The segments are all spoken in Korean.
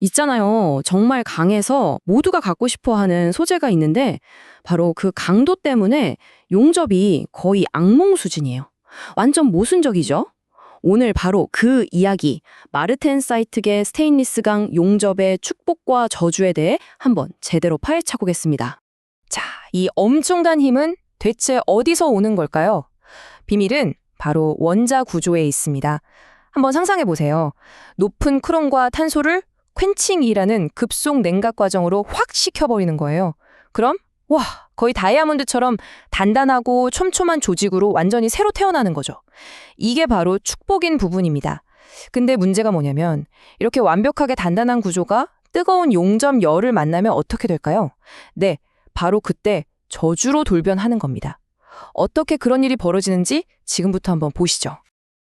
있잖아요. 정말 강해서 모두가 갖고 싶어 하는 소재가 있는데 바로 그 강도 때문에 용접이 거의 악몽 수준이에요. 완전 모순적이죠? 오늘 바로 그 이야기, 마르텐사이트계 스테인리스강 용접의 축복과 저주에 대해 한번 제대로 파헤쳐 보겠습니다. 자, 이 엄청난 힘은 대체 어디서 오는 걸까요? 비밀은 바로 원자 구조에 있습니다. 한번 상상해 보세요. 높은 크롬과 탄소를 퀸칭이라는 급속 냉각 과정으로 확 식혀버리는 거예요. 그럼 와, 거의 다이아몬드처럼 단단하고 촘촘한 조직으로 완전히 새로 태어나는 거죠. 이게 바로 축복인 부분입니다. 근데 문제가 뭐냐면 이렇게 완벽하게 단단한 구조가 뜨거운 용접 열을 만나면 어떻게 될까요? 네, 바로 그때 저주로 돌변하는 겁니다. 어떻게 그런 일이 벌어지는지 지금부터 한번 보시죠.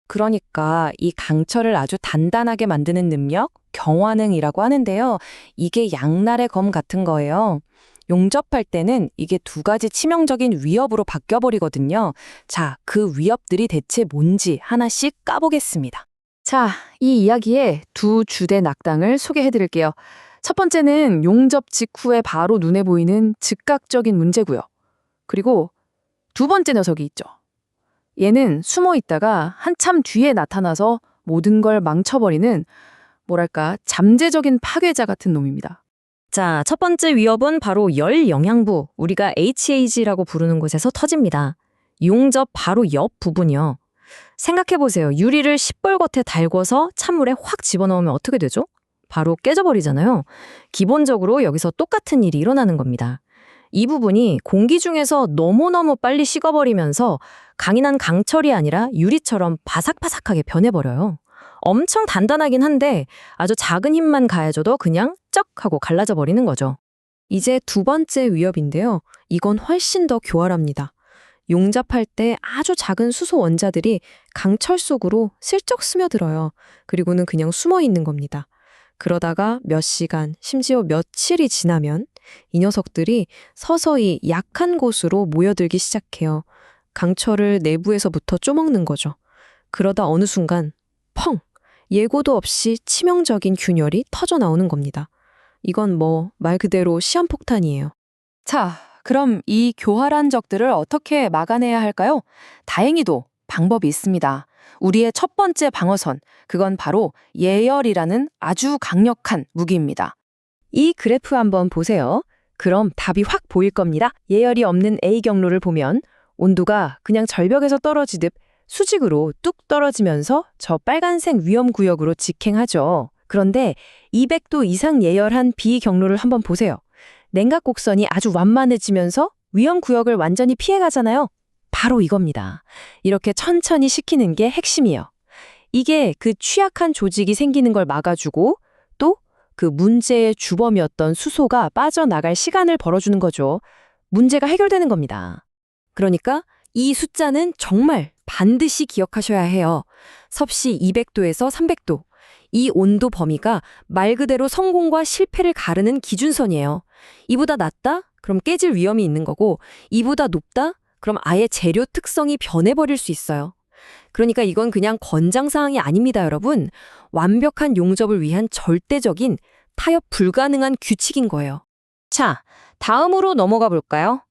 그러니까 이 강철을 아주 단단하게 만드는 능력, 경화능이라고 하는데요. 이게 양날의 검 같은 거예요. 용접할 때는 이게 두 가지 치명적인 위협으로 바뀌어버리거든요. 자, 그 위협들이 대체 뭔지 하나씩 까보겠습니다. 자, 이 이야기의 두 주대 낙당을 소개해드릴게요. 첫 번째는 용접 직후에 바로 눈에 보이는 즉각적인 문제고요. 그리고 두 번째 녀석이 있죠. 얘는 숨어 있다가 한참 뒤에 나타나서 모든 걸 망쳐버리는 뭐랄까 잠재적인 파괴자 같은 놈입니다. 자, 첫 번째 위협은 바로 열 영향부, 우리가 HAG라고 부르는 곳에서 터집니다. 용접 바로 옆 부분이요. 생각해보세요. 유리를 시뻘겋게 달궈서 찬물에 확 집어넣으면 어떻게 되죠? 바로 깨져버리잖아요. 기본적으로 여기서 똑같은 일이 일어나는 겁니다. 이 부분이 공기 중에서 너무너무 빨리 식어버리면서 강인한 강철이 아니라 유리처럼 바삭바삭하게 변해버려요. 엄청 단단하긴 한데 아주 작은 힘만 가해줘도 그냥 쩍 하고 갈라져 버리는 거죠. 이제 두 번째 위협인데요. 이건 훨씬 더 교활합니다. 용접할 때 아주 작은 수소 원자들이 강철 속으로 슬쩍 스며들어요. 그리고는 그냥 숨어 있는 겁니다. 그러다가 몇 시간, 심지어 며칠이 지나면 이 녀석들이 서서히 약한 곳으로 모여들기 시작해요. 강철을 내부에서부터 쪼먹는 거죠. 그러다 어느 순간 펑! 예고도 없이 치명적인 균열이 터져 나오는 겁니다. 이건 말 그대로 시한폭탄이에요. 자, 그럼 이 교활한 적들을 어떻게 막아내야 할까요? 다행히도 방법이 있습니다. 우리의 첫 번째 방어선, 그건 바로 예열이라는 아주 강력한 무기입니다. 이 그래프 한번 보세요. 그럼 답이 확 보일 겁니다. 예열이 없는 A 경로를 보면 온도가 그냥 절벽에서 떨어지듯 수직으로 뚝 떨어지면서 저 빨간색 위험구역으로 직행하죠. 그런데 200도 이상 예열한 B 경로를 한번 보세요. 냉각 곡선이 아주 완만해지면서 위험구역을 완전히 피해가잖아요. 바로 이겁니다. 이렇게 천천히 식히는 게 핵심이에요. 이게 그 취약한 조직이 생기는 걸 막아주고 또 그 문제의 주범이었던 수소가 빠져나갈 시간을 벌어주는 거죠. 문제가 해결되는 겁니다. 그러니까 이 숫자는 정말 반드시 기억하셔야 해요. 섭씨 200도에서 300도. 이 온도 범위가 말 그대로 성공과 실패를 가르는 기준선이에요. 이보다 낮다? 그럼 깨질 위험이 있는 거고 이보다 높다? 그럼 아예 재료 특성이 변해버릴 수 있어요. 그러니까 이건 그냥 권장사항이 아닙니다, 여러분. 완벽한 용접을 위한 절대적인 타협 불가능한 규칙인 거예요. 자, 다음으로 넘어가 볼까요?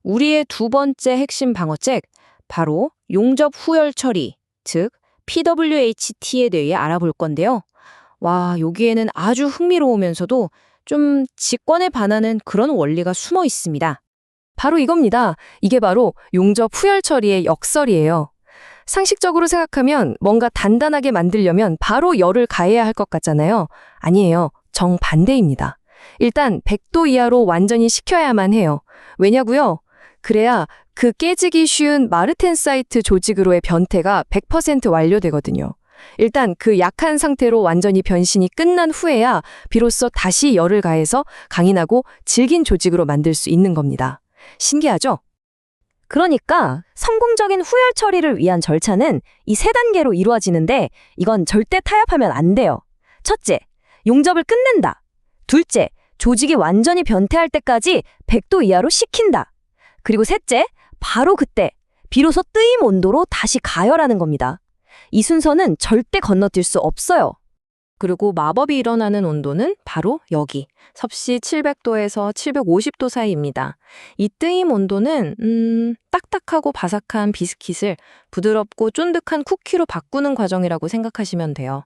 우리의 두 번째 핵심 방어책, 바로 용접 후열 처리, 즉 PWHT에 대해 알아볼 건데요. 와, 여기에는 아주 흥미로우면서도 좀 직관에 반하는 그런 원리가 숨어 있습니다. 바로 이겁니다. 이게 바로 용접 후열 처리의 역설이에요. 상식적으로 생각하면 뭔가 단단하게 만들려면 바로 열을 가해야 할 것 같잖아요. 아니에요. 정반대입니다. 일단 100도 이하로 완전히 식혀야만 해요. 왜냐고요? 그래야 그 깨지기 쉬운 마르텐사이트 조직으로의 변태가 100% 완료되거든요. 일단 그 약한 상태로 완전히 변신이 끝난 후에야 비로소 다시 열을 가해서 강인하고 질긴 조직으로 만들 수 있는 겁니다. 신기하죠? 그러니까 성공적인 후열 처리를 위한 절차는 이 세 단계로 이루어지는데 이건 절대 타협하면 안 돼요. 첫째, 용접을 끝낸다. 둘째, 조직이 완전히 변태할 때까지 100도 이하로 식힌다. 그리고 셋째, 바로 그때 비로소 뜨임 온도로 다시 가열하는 겁니다. 이 순서는 절대 건너뛸 수 없어요. 그리고 마법이 일어나는 온도는 바로 여기, 섭씨 700도에서 750도 사이입니다. 이 뜨임 온도는 딱딱하고 바삭한 비스킷을 부드럽고 쫀득한 쿠키로 바꾸는 과정이라고 생각하시면 돼요.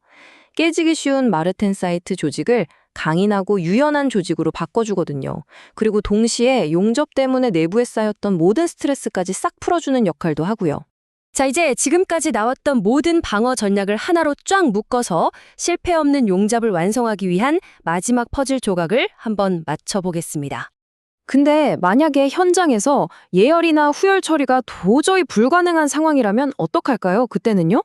깨지기 쉬운 마르텐사이트 조직을 강인하고 유연한 조직으로 바꿔주거든요. 그리고 동시에 용접 때문에 내부에 쌓였던 모든 스트레스까지 싹 풀어주는 역할도 하고요. 자, 이제 지금까지 나왔던 모든 방어 전략을 하나로 쫙 묶어서 실패 없는 용접을 완성하기 위한 마지막 퍼즐 조각을 한번 맞춰보겠습니다. 근데 만약에 현장에서 예열이나 후열 처리가 도저히 불가능한 상황이라면 어떡할까요? 그때는요?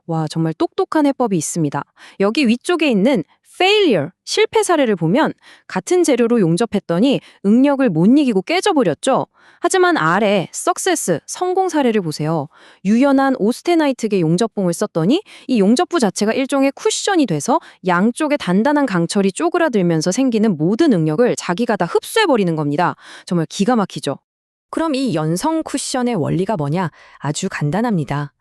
와, 정말 똑똑한 해법이 있습니다. 여기 위쪽에 있는 failure, 실패 사례를 보면 같은 재료로 용접했더니 응력을 못 이기고 깨져버렸죠. 하지만 아래 success, 성공 사례를 보세요. 유연한 오스테나이트계 용접봉을 썼더니 이 용접부 자체가 일종의 쿠션이 돼서 양쪽에 단단한 강철이 쪼그라들면서 생기는 모든 응력을 자기가 다 흡수해버리는 겁니다. 정말 기가 막히죠. 그럼 이 연성 쿠션의 원리가 뭐냐? 아주 간단합니다.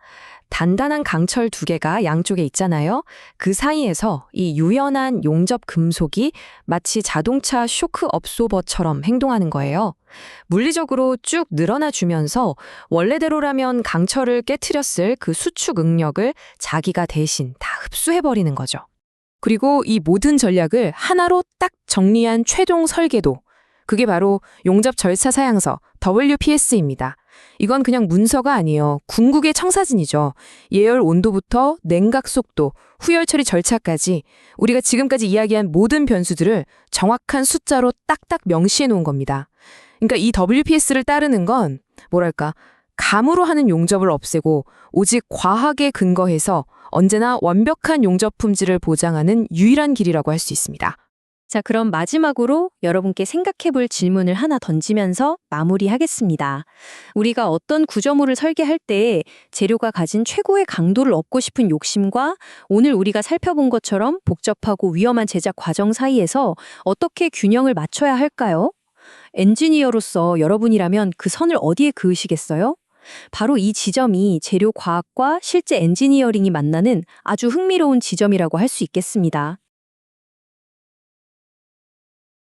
단단한 강철 두 개가 양쪽에 있잖아요. 그 사이에서 이 유연한 용접 금속이 마치 자동차 쇼크 업소버처럼 행동하는 거예요. 물리적으로 쭉 늘어나 주면서 원래대로라면 강철을 깨트렸을 그 수축 응력을 자기가 대신 다 흡수해버리는 거죠. 그리고 이 모든 전략을 하나로 딱 정리한 최종 설계도. 그게 바로 용접 절차 사양서 WPS입니다. 이건 그냥 문서가 아니에요. 궁극의 청사진이죠. 예열 온도부터 냉각 속도, 후열 처리 절차까지 우리가 지금까지 이야기한 모든 변수들을 정확한 숫자로 딱딱 명시해 놓은 겁니다. 그러니까 이 WPS를 따르는 건 뭐랄까, 감으로 하는 용접을 없애고 오직 과학에 근거해서 언제나 완벽한 용접 품질을 보장하는 유일한 길이라고 할 수 있습니다. 자, 그럼 마지막으로 여러분께 생각해 볼 질문을 하나 던지면서 마무리하겠습니다. 우리가 어떤 구조물을 설계할 때 재료가 가진 최고의 강도를 얻고 싶은 욕심과 오늘 우리가 살펴본 것처럼 복잡하고 위험한 제작 과정 사이에서 어떻게 균형을 맞춰야 할까요? 엔지니어로서 여러분이라면 그 선을 어디에 그으시겠어요? 바로 이 지점이 재료 과학과 실제 엔지니어링이 만나는 아주 흥미로운 지점이라고 할 수 있겠습니다.